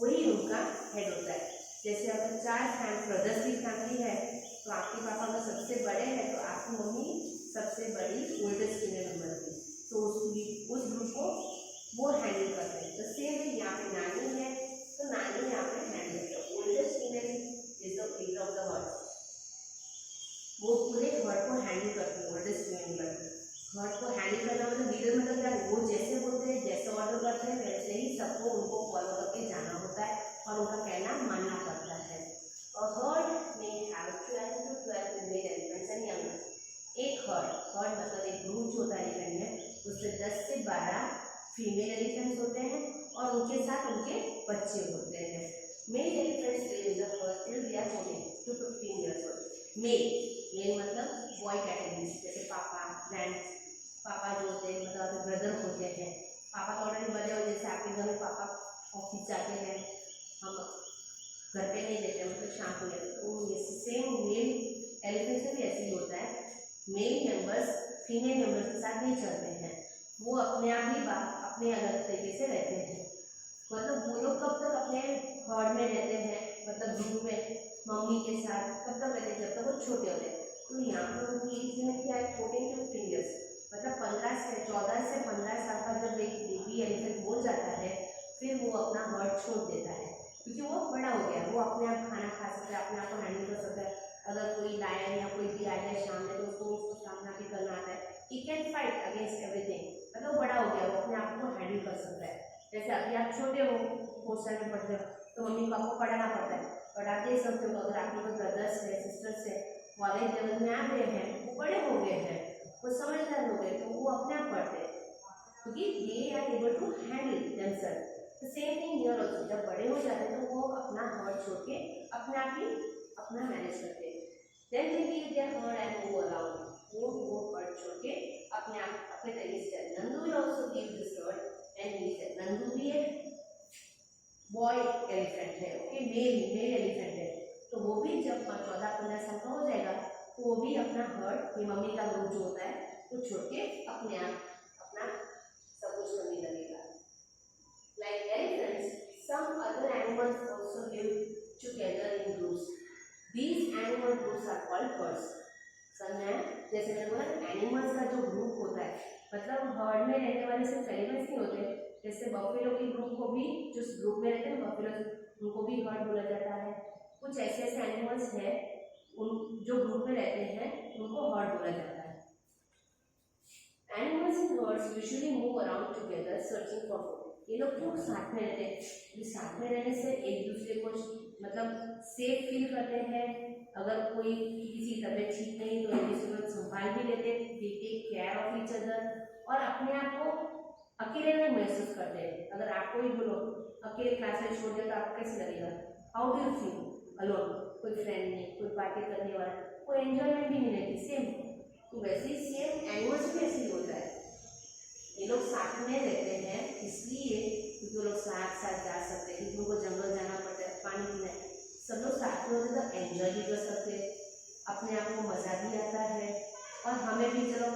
वही उनका हेड होता है। जैसे अगर 4 ब्रदर्स की फैमिली है, तो आपके पापा अगर सबसे बड़े हैं तो आपकी मम्मी सबसे बड़ी ओल्डेस्ट फीमेल मेंबर थी, तो उस ग्रुप को वो हैंडल करते हैं। तो सेम वे यहाँ पे नानी है, तो नानी यहाँ पे हैंडल करते हैं। Oldest female is the leader of the heard, वो पूरे हर्ड को हैंडल करती है। ओल्डेस्ट फीमेल हर्ड को हैंडल करना मतलब लीडर मतलब क्या, वो जैसे बोलते हैं, जैसे ऑर्डर करते हैं, वैसे ही सबको उनको फॉलो करके जाना होता है और उनका कहना मानना पड़ता है। और हर्ड में have 12 to 12 male elephants and young. एक हर्ड मतलब एक ग्रुप जो होता है एलिफेंट में, उससे 10 से 12 फीमेल एलिफेंट्स होते हैं और उनके साथ उनके बच्चे होते हैं। Male elephants live in the herd till they are 14 to 15 years old। Male मतलब बॉय कैटेगरीज, जैसे पापा, ग्रैंड पापा जो होते हैं, मतलब ब्रदर होते हैं। पापा तो ऑलरेडी बड़े हो, जैसे आपके घर में पापा ऑफिस जाते हैं, हम घर पे नहीं रहते, मतलब शाम को रहते, तो सेम मेल एलिफेंट में भी ऐसे ही होता है। मेल मेंबर्स फीमेल मेंबर्स के साथ नहीं चलते हैं, वो अपने आप ही अपने अलग तरीके से रहते हैं। मतलब वो लोग कब तक अपने हर्ड में रहते हैं, मतलब ग्रुप में मम्मी के साथ कब तक रहते हैं, जब तक वो छोटे होते हैं। तो यहाँ पर उनकी एज लिमिट क्या है, 14 to 15 years, मतलब 14 से 15 साल का जब एक बेबी एलिफेंट हो जाता है, फिर वो अपना हर्ड छोड़ देता है, क्योंकि वो बड़ा हो गया, वो अपने आप खाना खा सकता है, अपने आप को हैंडल कर सकता है। अगर कोई लायन या कोई भी आ जाए सामने, तो उसको सामना भी करना आता है। He can fight against everything, मतलब बड़ा हो गया, वो अपने आप को हैंडल कर सकता है। जैसे अभी आप छोटे हो, हॉस्टल में पढ़ते हो, तो मम्मी पापा को पढ़ाना पड़ता है, और आप देख सकते हो अगर आपके कोई ब्रदर्स है, सिस्टर्स है, कॉलेज लेवल में आ गए हैं, वो बड़े हो गए हैं, वो समझदार हो गए, तो वो अपने आप पढ़ते हैं, क्योंकि they are able to handle themself. The same thing here also, जब बड़े हो जाते हैं तो वो अपना हर्ड छोड़ के अपने आप ही अपना मैनेज करते हैं। Then they leave their herd and move around, वो हर्ड छोड़ के अपने आप अपने तरीके से। Nandu will also leave this herd and leave that. Nandu भी एक बॉय एलिफेंट है, ओके, मेल एलिफेंट है, तो वो भी जब 14-15 साल का हो जाएगा, तो वो भी अपना हर्ड, ये मम्मी का ग्रुप जो होता है, वो छोड़ के अपने आप अपना सब कुछ करने लगेगा। Like elephants, some other animals also live together in groups. These animal groups are called herds. समझा? जैसे मैंने बोला, एनिमल्स का जो ग्रुप होता है, मतलब हर्ड में रहने वाले सिर्फ एलिफेंट्स नहीं होते, जैसे बफेलो के ग्रुप को भी, जो ग्रुप में रहते हैं बफेलो, उनको भी हर्ड बोला जाता है। कुछ ऐसे ऐसे एनिमल्स हैं उन जो ग्रुप में रहते हैं, उनको हर्ड बोला जाता है। Animals in hertz usually move around together searching for food. ये लोग क्यों साथ में रहते हैं? ये साथ में रहने से एक दूसरे को मतलब सेफ फील करते हैं। अगर कोई किसी तबीयत ठीक नहीं तो एक दूसरे को संभाल भी लेते हैं, they take care of each other, और अपने आप को अकेले नहीं महसूस करते हैं। अगर आपको ही बोलो अकेले क्लास में छोड़ दिया तो आपको कैसे लगेगा? How do you feel alone? कोई फ्रेंड नहीं, कोई पार्टी करने वाला, कोई एंजॉयमेंट भी नहीं रहती। सेम तो वैसे ही सेम एनिमल्स भी ऐसे ही होता है। ये लोग साथ में रहते हैं इसलिए क्योंकि वो लोग साथ साथ जा सकते हैं, क्योंकि उनको जंगल जाना पड़ता है, पानी पीना है, सब लोग साथ में होते तो एंजॉय भी कर सकते हैं, अपने आप को मज़ा भी आता है, और हमें भी चलो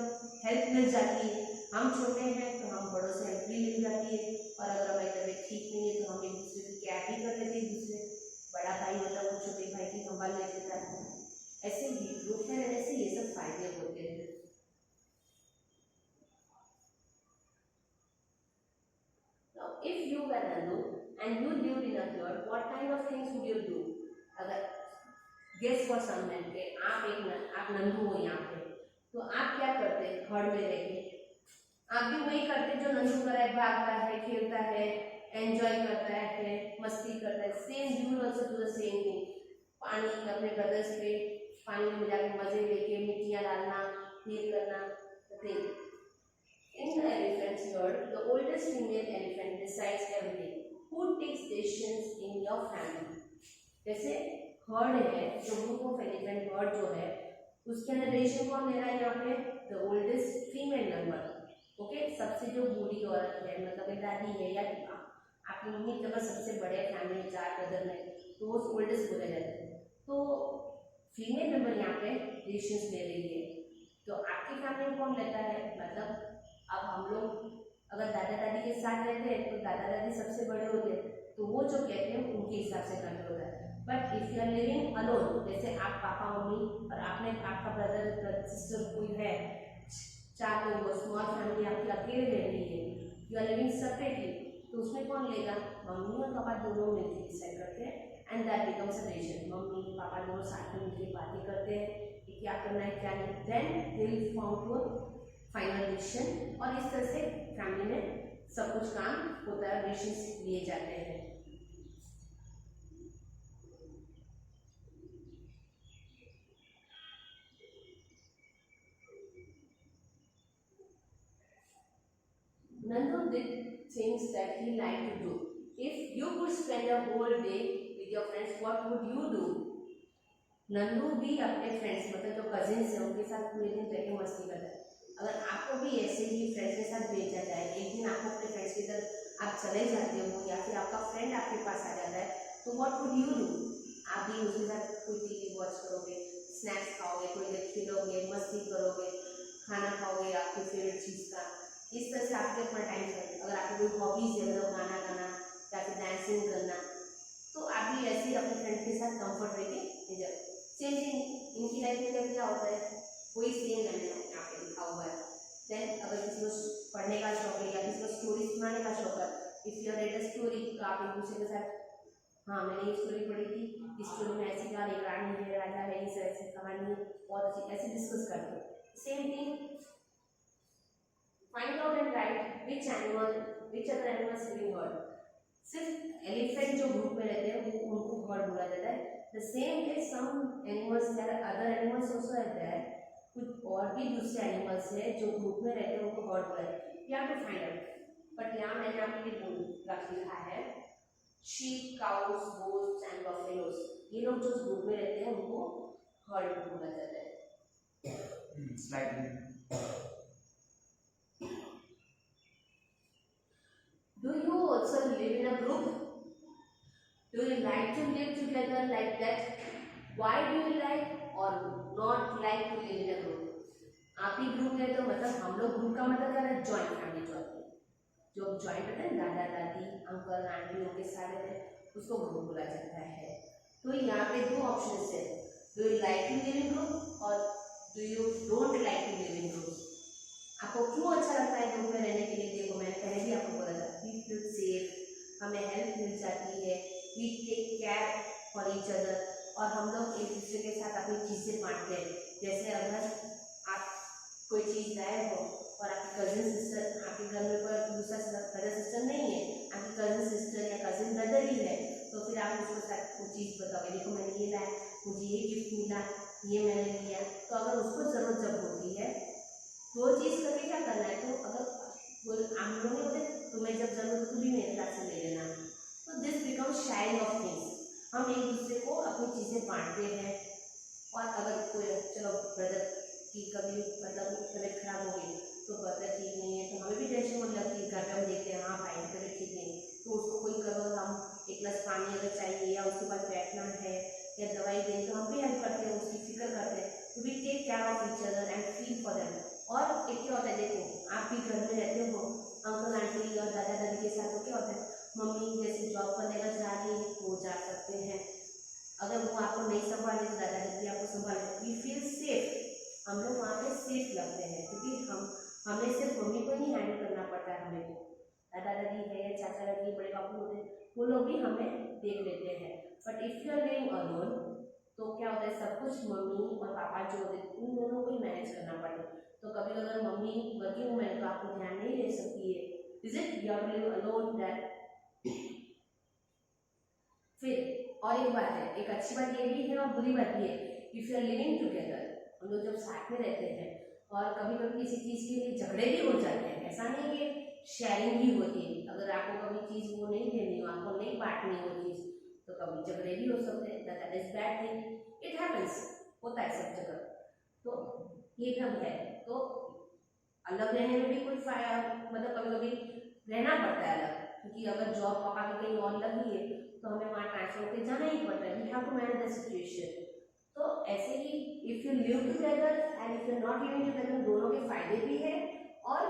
हेल्प मिल जाती है। हम छोटे हैं तो हम बड़ों से हेल्प भी मिल जाती है, और अगर हमारी तबीयत ठीक नहीं है तो हम एक दूसरे की केयर भी कर लेते हैं। एक दूसरे बड़ा भाई होता है वो छोटे भाई की संभाल ले लेता है। ऐसे ही ग्रुप में रहने से ये सब फायदे होते हैं। If you were Nandu and you lived in a herd, what kind of things would you do? अगर guess for some men के आप नंदू हो यहाँ पे, तो आप क्या करते हैं हर्ड में रह के? आप भी वही करते जो नंदू कर रहा है, भागता है, खेलता है, एंजॉय करता है, मस्ती करता है। Same you will also do the same thing. पानी अपने ब्रदर्स पे पानी में जाके मजे लेके मिट्टियाँ डालना, खेल करना। In the elephant's herd, the oldest female elephant decides everything. Who takes decisions in your family? जैसे हर्ड है, जो ग्रुप ऑफ एलिफेंट हर्ड जो है, उसके अंदर डिसीजन कौन ले रहा है यहाँ पे? The oldest female member, okay, सबसे जो बूढ़ी औरत है, मतलब दादी है या आपकी मम्मी, अगर सबसे बड़े फैमिली में 4 ब्रदर में, तो वो ओल्डेस्ट बोले जाते हैं। तो फीमेल मेंबर यहाँ पे डिसीजन ले रही है। तो आपकी फैमिली में कौन लेता है? मतलब अब हम लोग अगर दादा दादी के साथ रहते हैं तो दादा दादी सबसे बड़े होते हैं, तो वो जो कहते हैं उनके हिसाब से करना होता है। But if you are living alone, जैसे आप पापा मम्मी और आपने आपका ब्रदर सिस्टर कोई है, 4 लोग, स्मॉल फैमिली आपकी अकेले यू आर लिविंग सेपरेटली, तो उसमें कौन लेगा? मम्मी और पापा दोनों मिलकर डिसाइड करते हैं and that becomes a decision. Mummy papa दोनों साथ में मिलकर बातें करते हैं कि क्या करना है क्या नहीं, then they will found to final decision, और इस तरह से फैमिली में सब कुछ काम होता है, डिसीजन लिए जाते हैं। Nandu did things that he liked to do. If you could spend a whole day with your friends, what would you do? Nandu भी अपने फ्रेंड्स मतलब जो कजिन्स हैं उनके साथ पूरे दिन रह के मस्ती करता है। अगर आपको भी ऐसे ही फ्रेंड्स के साथ भेजा जाए, एक दिन आपको अपने फ्रेंड्स की तरफ आप चले जाते हो या फिर आपका फ्रेंड आपके पास आ जाता है, तो व्हाट वुड यू डू? आप भी उसके साथ कोई टीवी वॉच करोगे, स्नैक्स खाओगे, कोई देर खेलोगे, मस्ती करोगे, खाना खाओगे आपकी फेवरेट चीज़ का, इस तरह से आपके अपना टाइम है। अगर आपको कोई हॉबीज है मतलब गाना गाना या फिर डांसिंग करना, तो आप भी ऐसे ही अपने फ्रेंड के साथ कंफर्ट रह के जाओ। सेम थिंग इनकी लाइफ में क्या होता है, कोई सेम मैंने यहाँ पे लिखा हुआ है। देन अगर किसी को पढ़ने का शौक है या किसी को स्टोरी सुनाने का शौक है, if you read a story, तो आप एक दूसरे के साथ, हाँ मैंने ये स्टोरी पढ़ी थी, इस स्टोरी में ऐसी कहानी, एक रानी है, राजा है, इस ऐसी कहानी बहुत अच्छी, ऐसे डिस्कस करते हो। Same thing find out and write which other animals living herd. सिर्फ एलिफेंट जो ग्रुप में रहते हैं वो उनको हर्ड बोला जाता है। The same way some animals, there are other animals also are there, कुछ और भी दूसरे एनिमल्स हैं जो ग्रुप में रहते हैं उनको हर्ड बोला जाता है। You have to find out, but यहाँ मैंने आपके लिए रख लिखा है sheep, cows, goats and buffaloes, ये लोग जो ग्रुप में रहते हैं उनको हर्ड बोला जाता है। Slide Do you also live in a group? Do you like to live together like that? Why do you like or not like to live in a group? आप ही ग्रुप है तो मतलब हम लोग ग्रुप का मतलब क्या है? जॉइंट फैमिली जो होती है, जो जॉइंट रहते हैं दादा दादी अंकल आंटी के साथ रहते हैं, उसको ग्रुप बोला जाता है। तो यहाँ पे दो ऑप्शन है, do you like to live in group और do you don't like to live in group. आपको क्यों अच्छा लगता है ग्रुप में रहने के लिए? देखो मैंने पहले भी आपको बोला था, वी फील सेफ, हमें हेल्प मिल जाती है, we take care for each other, और हम लोग एक दूसरे के साथ अपनी चीज़ें बांटते हैं। जैसे अगर आप कोई चीज़ लाए हो और आपकी कजिन सिस्टर, आपके घर में कोई दूसरा ब्रदर सिस्टर नहीं है, आपकी कजिन सिस्टर या कजिन ब्रदर ही है, तो फिर आप उसके साथ वो चीज़ बताओगे, देखो मैंने ये लाया, मुझे ये गिफ्ट मिला, ये मैंने लिया। तो अगर उसको ज़रूरत जब होती है वो चीज़ करके क्या करना है, तो अगर हम लोग नहीं होते, तुम्हें जब जरूरत खुद ही मेरे क्लास से ले लेना। तो this becomes sharing of things, हम एक दूसरे को अपनी चीज़ें बांटते हैं। और अगर कोई चलो ब्रदर की कभी मतलब तबीयत खराब हो गई, तो ब्रदर ठीक नहीं है, तो हमें भी टेंशन होने लगती है, घर पे हम देखते हैं हाँ भाई की तबीयत ठीक नहीं, तो उसको कोई करो, हम एक गिलास पानी अगर चाहिए या उसके पास बैठना है या दवाई दें, तो हम भी हेल्प करते हैं, उसकी फिक्र करते हैं। तो we take care of each other and feel for them. और एक क्या होता है, देखो आप भी घर में रहते हो, अंकल आंटी और दादा दादी के साथ, तो क्या होता है, मम्मी जैसे जॉब करने का जा रही है वो जा सकते हैं, अगर वो आपको नहीं संभाले तो दादा दादी आपको संभाले, वी फील सेफ, हम लोग वहाँ पे सेफ लगते हैं, क्योंकि हमें सिर्फ मम्मी को नहीं हैंडल करना पड़ता है, हमें दादा दादी है या चाचा दादी बड़े बापू होते हैं, वो लोग भी हमें देख लेते हैं। But if you are living alone, तो क्या होता है, सब कुछ मम्मी और पापा जो होते हैं उन दोनों को ही मैनेज करना पड़ता है। तो कभी अगर मम्मी वर्किंग वूमेन तो आपको ध्यान नहीं दे सकती है, is it, you have to live alone that. फिर और एक बात है, एक अच्छी बात ये भी है और बुरी बात भी है, if you are living together, हम लोग जब साथ में रहते हैं और कभी कभी किसी चीज़ के लिए झगड़े भी हो जाते हैं, ऐसा नहीं कि शेयरिंग ही होती है, अगर आपको कभी चीज़ वो नहीं देनी हो, आपको नहीं बांटनी हो चीज़, तो कभी झगड़े भी हो सकते हैं, that is bad thing, it happens, होता है सब जगह। तो ये सब है, तो अलग रहने में भी कोई मतलब कभी कभी रहना पड़ता है अलग, क्योंकि अगर जॉब पापा की कहीं और लगी है तो हमें वहाँ ट्रांसफर होकर जाना ही पड़ता है, we have to manage the situation. तो ऐसे ही if you live together and if you not living together, दोनों के फायदे भी है और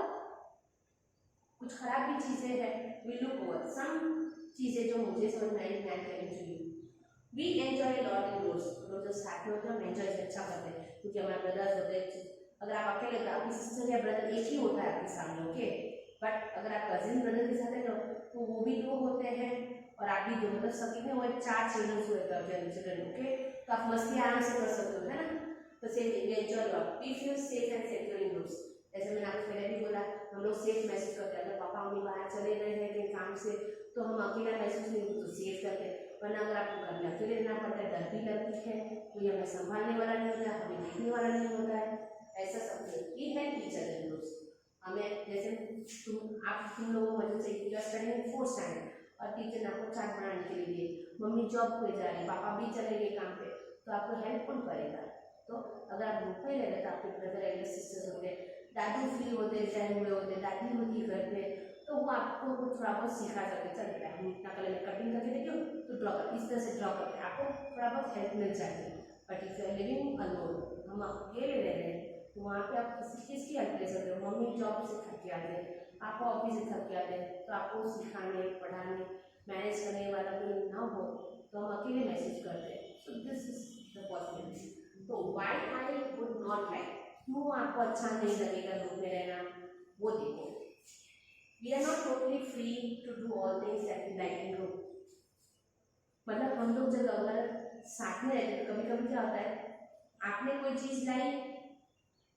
कुछ खराब भी चीज़ें हैं। वी लुक ओवर सम चीज़ें जो मुझे समझ में आई, मैं telling to you. We enjoy lot in groups, हम लोग जब साथ में होते हैं हम एंजॉय अच्छा करते हैं, क्योंकि हमारे ब्रदर्स होते हैं। अगर आप अकेले तो आपकी सिस्टर या ब्रदर एक ही होता है आपके सामने, ओके, बट अगर आप कजिन ब्रदर के साथ रह रहे हो तो वो भी 2 होते हैं और आप भी 2, मतलब सभी में वो 4 चिल्ड्रन हुए चिल्ड्रन, ओके। तो आप मस्ती आराम से कर सकते हो, है ना। तो same enjoy lot, we feel safe and secure in groups. जैसे मैंने आपको पहले भी बोला, हम लोग सेफ महसूस करते हैं। अगर पापा मम्मी बाहर चले गए हैं कहीं काम से तो हम अकेला महसूस नहीं होते, तो सेफ करते हैं। वरना अगर आपको घर में अकेले रहना पड़ता है, डर भी लगती है, कोई हमें संभालने वाला नहीं होता है, हमें देखने वाला नहीं होता है, ऐसा सब ये है टीचर इन ग्रुप्स। हमें जैसे तुम लोगों वजह से you are studying 4th standard और टीचर ने आपको चार्ट बनाने के लिए दिए, मम्मी जॉब पे जा रही, पापा भी चले गए काम पे, तो आपको हेल्प कौन करेगा। तो अगर आप ग्रुप में रह रहे तो आपके ब्रदर एंड सिस्टर्स होते, दादू फ्री होते, रिटायर हुए होते, दादी होती घर पे, तो वो आपको थोड़ा बहुत सिखा सकते, चल बेटा हम इतना कलर में कटिंग करके देखियो तो ड्रॉ कर, इस तरह से ड्रॉ करके आपको थोड़ा बहुत हेल्प मिल जाती है। But if you are living alone, हम अकेले रह रहे हैं, तो वहाँ पे आप किसकी हेल्प ले सकते हो। मम्मी जॉब से थक के आते हैं, आपको ऑफिस से थक के आते हैं, तो आपको सिखाने पढ़ाने मैनेज करने वाला कोई ना हो तो हम अकेले महसूस करते हैं। So this is the possibility. तो why I would not like, क्यों आपको अच्छा नहीं लगेगा ग्रुप में रहना, वो देखो। We are not totally free to do all things that we like in group. मतलब हम लोग जब अगर साथ में रहते तो कभी कभी क्या होता है, आपने कोई चीज़ लाई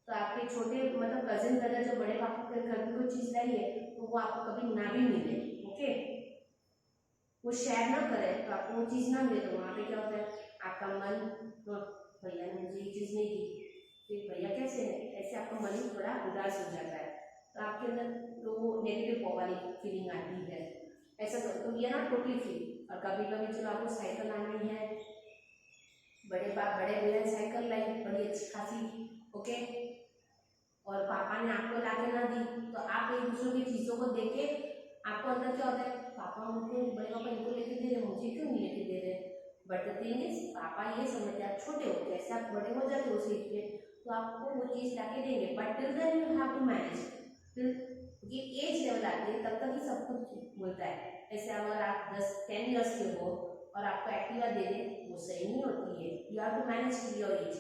तो आपके छोटे मतलब कजिन ब्रदर जो बड़े पापा के घर में कोई चीज़ लाई है तो वो आपको कभी ना भी मिले, ओके। वो शेयर ना करे तो आपको वो चीज़ ना मिले, तो वहाँ पे क्या होता है, आपका मन भैया ने मुझे ये चीज़ नहीं दी, फिर भैया कैसे है, ऐसे आपका मन थोड़ा उदास हो जाता है, तो आपके अंदर तो वो नेगेटिव वाली फीलिंग आती है। ऐसा तो ये ना टोटली फ्री। और कभी कभी चलो आपको साइकिल लानी है, बड़े भैया साइकिल लाई बड़ी अच्छी खासी, ओके, और पापा ने आपको ला के ना दी, तो आप एक दूसरे की चीज़ों को देख के आपको अंदर क्या होता है, पापा उनको बड़े पापा इनको लेके दे रहे, मुझे क्यों नहीं लेके दे रहे। बट द थिंग इज पापा ये समझते हैं आप छोटे हो, जैसे आप बड़े हो जाते हो सीख के तो आपको वो चीज़ ला के देंगे, but till then you have to manage. ये एज लेवल आती है तब तक ही सब कुछ मिलता है। ऐसे अगर आप 10-10 ईयर्स के हो और आपको एक्टिवा दे दे, वो सही नहीं होती है। You have to manage with your age.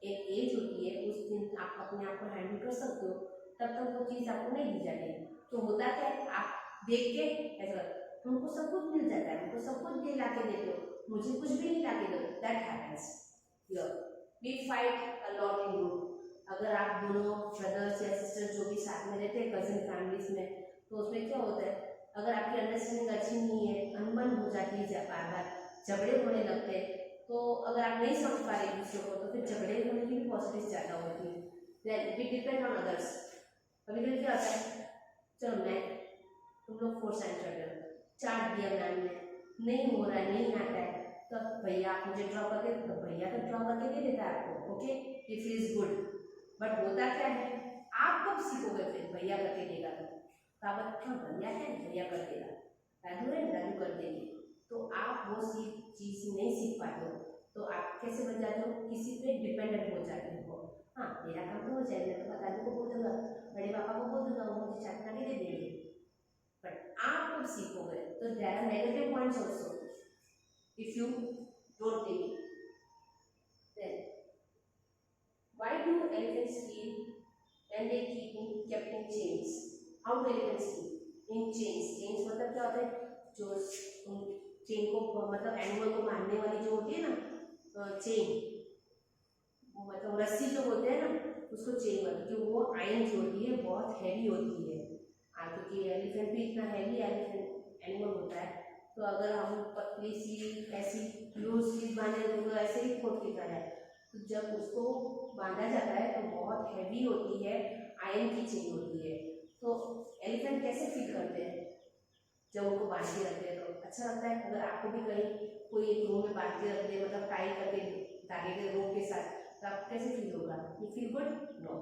एक एज होती है, उस दिन आप अपने आप को हैंडल कर सकते हो, तब तक वो चीज़ आपको नहीं दी जाती। तो होता क्या है, आप देख के ऐसा तुमको सब कुछ मिल जाता है, हमको सब कुछ दे ला के देते हो, मुझे कुछ भी नहीं ला के दो, that happens here. We fight a lot in group. अगर आप दोनों ब्रदर्स या सिस्टर्स जो भी साथ में रहते हैं कजिन फैमिलीज में, तो उसमें क्या होता है, अगर आपकी अंडरस्टैंडिंग अच्छी नहीं है, अनबन हो जाती है, बार बार झगड़े होने लगते हैं, तो अगर आप नहीं समझ पा रहे एक दूसरे को तो फिर झगड़े होने की भी पॉसिबिलिटी ज़्यादा होती है। Then we depend on others. कभी कभी क्या होता है, चलो मैं तुम लोग 4th स्टैंडर्ड हो, चार्ट दिया मैम ने, नहीं हो रहा है, नहीं आता है, तो भैया आप मुझे ड्रॉ करके, तो भैया तो ड्रॉ करके दे देता है आपको, okay, it feels good. But होता क्या है, आप कब सीखोगे फिर भैया करके देगा तो आप अच्छा भैया है भैया कर देगा, दादू है दादू कर देगी, तो आप वो चीज़ नहीं सीख पाते हो, तो आप कैसे बन जाते हो, किसी पे डिपेंडेंट हो जाते हो। हाँ मेरा काम तो हो जाएगा, तो दादू को बोल दूंगा, बड़े पापा को बोल दूंगा, वो मुझे चाट बना के दे देंगे। बट आप कब सीखोगे, तो there are negative points also if you don't take it. Then why do elephants feel when they kept in chains? How do elephants feel in chains? Chains मतलब क्या होता है, जो चेन को मतलब एनिमल को मारने वाली जो होती है ना चेन, मतलब रस्सी जो होते हैं ना उसको चेन बोलते हैं, कि वो आयरन जो होती है बहुत हैवी होती है। क्योंकि एलिफेंट भी इतना हैवी एनिमल होता है, तो अगर हम पतली सी ऐसी लूज सी बांधे तो ऐसे ही खोट के जाए, तो जब उसको बांधा जाता है तो बहुत हैवी होती है, आयरन की चेन होती है। तो एलिफेंट कैसे फील करते हैं जब उनको बांध के रखते हैं, तो अच्छा लगता है। अगर आपको भी कहीं कोई एक रूम में बांध के रख दे, मतलब टाई करके धागे के रोप के साथ, तो आपको कैसे फील होगा, you feel good, no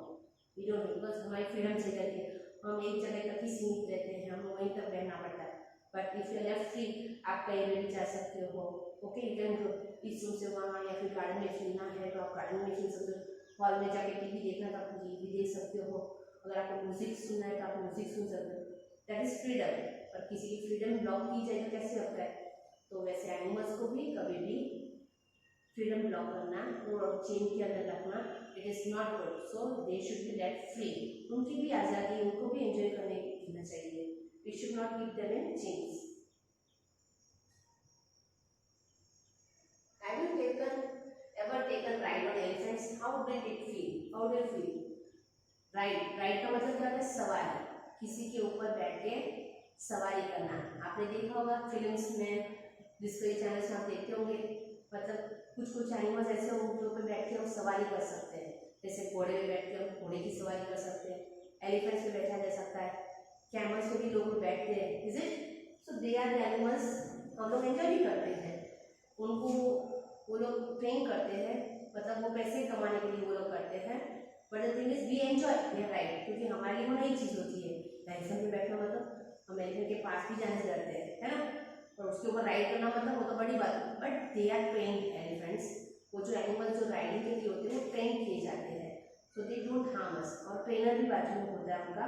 we don't, because हमारी फ्रीडम चाहिए रहती है, हम एक जगह तक ही सीमित रहते हैं, हमें वहीं तक रहना पड़ता है। But if you left free, आप कहीं भी जा सकते हो, ओके, यू कैन इस रूम से वहाँ, या फिर गार्डन में खेलना है तो आप गार्डन में खेल सकते हो, हॉल में जाके टीवी देखना तो आप टीवी देख सकते हो, अगर आपको म्यूजिक सुनना है तो आप म्यूजिक सुन सकते हो, दैट इज फ्रीडम। पर किसी की फ्रीडम ब्लॉक की जाए तो कैसे होता है, तो वैसे एनिमल्स को भी कभी भी फ्रीडम ब्लॉक करना और चेन के अंदर रखना, it is not good. So they should be let free, उनकी भी आज़ादी, उनको भी एंजॉय करने देना चाहिए। not keep them in chains. Have you ever taken ride on elephants? How did it feel? How did you feel? Ride का मतलब क्या होता है? सवारी, किसी के ऊपर बैठ के सवारी करना। आपने देखा होगा फिल्म्स में, डिस्कवरी चैनल्स में आप देखते होंगे, मतलब कुछ कुछ एनिमल्स ऐसे होंगे उनके ऊपर बैठ के हम सवारी कर सकते हैं। जैसे घोड़े पे बैठ के हम घोड़े की सवारी कर सकते हैं, एलिफेंट्स पे बैठा जा सकता है, कैमल्स पे भी लोग बैठते हैं। Is it? So they are the animals, हम लोग एंजॉय भी करते हैं उनको, वो लोग ट्रेन करते हैं, मतलब वो पैसे कमाने के लिए वो लोग करते हैं। But the thing is we enjoy their ride, क्योंकि हमारे लिए वो नई चीज़ होती है। एलिफेंट पे बैठना मतलब हम एलिफेंट के पास भी जाने से डरते हैं, है ना, और उसके ऊपर राइड करना मतलब वो तो बड़ी बात है। But they are trained elephants, वो जो एनिमल्स जो राइडिंग के लिए होते हैं वो ट्रेन किए जाते हैं, सो दे डोंट हार्म अस। और ट्रेनर भी बाजू में होता है, उनका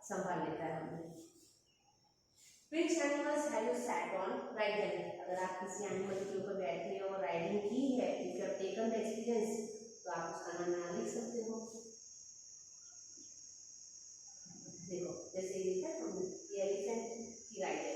संभाल लेता है हमें। Which animals have you sat on? Write them. अगर आप किसी एनिमल के ऊपर बैठे और राइडिंग की है, if you have taken the experience, तो आप उसका नाम यहाँ लिख सकते हो। देखो जैसे ये एलिफेंट की राइड है,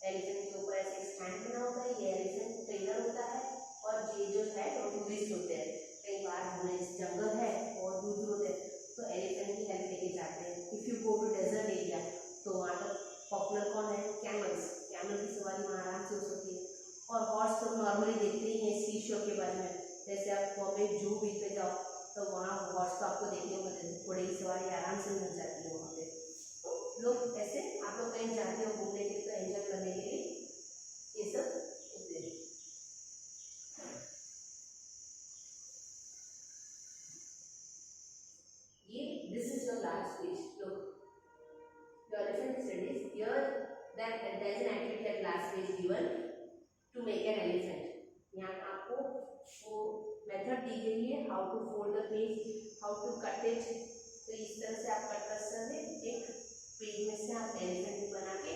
एलिफेंट के ऊपर ऐसे स्टैंड बना होता है, ये एलिफेंट ट्रेनर होता है, और ये जो है वो टूरिस्ट होते हैं। कई बार हमें जंगल है और दूर दूर होते हैं, तो एलिफेंट की हेल्प लेके जाते हैं। If you go to desert area, तो वहाँ पर पॉपुलर कौन है? कैमल्स। कैमल की सवारी वहाँ आराम से हो सकती है। और हॉर्स तो नॉर्मली देखते ही हैं सी शो के बारे में, जैसे आप बॉम्बे जू बीच पे जाओ तो वहाँ हॉर्स तो आपको देखने को मिलते हैं, घोड़े की सवारी आराम से मिल जाती है वहाँ पे। तो लोग ऐसे, आप लोग कहीं जाते हो घूमने के लिए तो एंजॉय करने के लिए ये सब होते हैं। ये this is your last page. लोग your elephant studies here, that there is an activity at last page given to make an elephant. यहाँ आपको वो मेथड दी गई है, how to fold the page, how to cut it. तो इस तरह से आप कट कर सकते हैं, एक पेज में से आप एलिफेंट बना के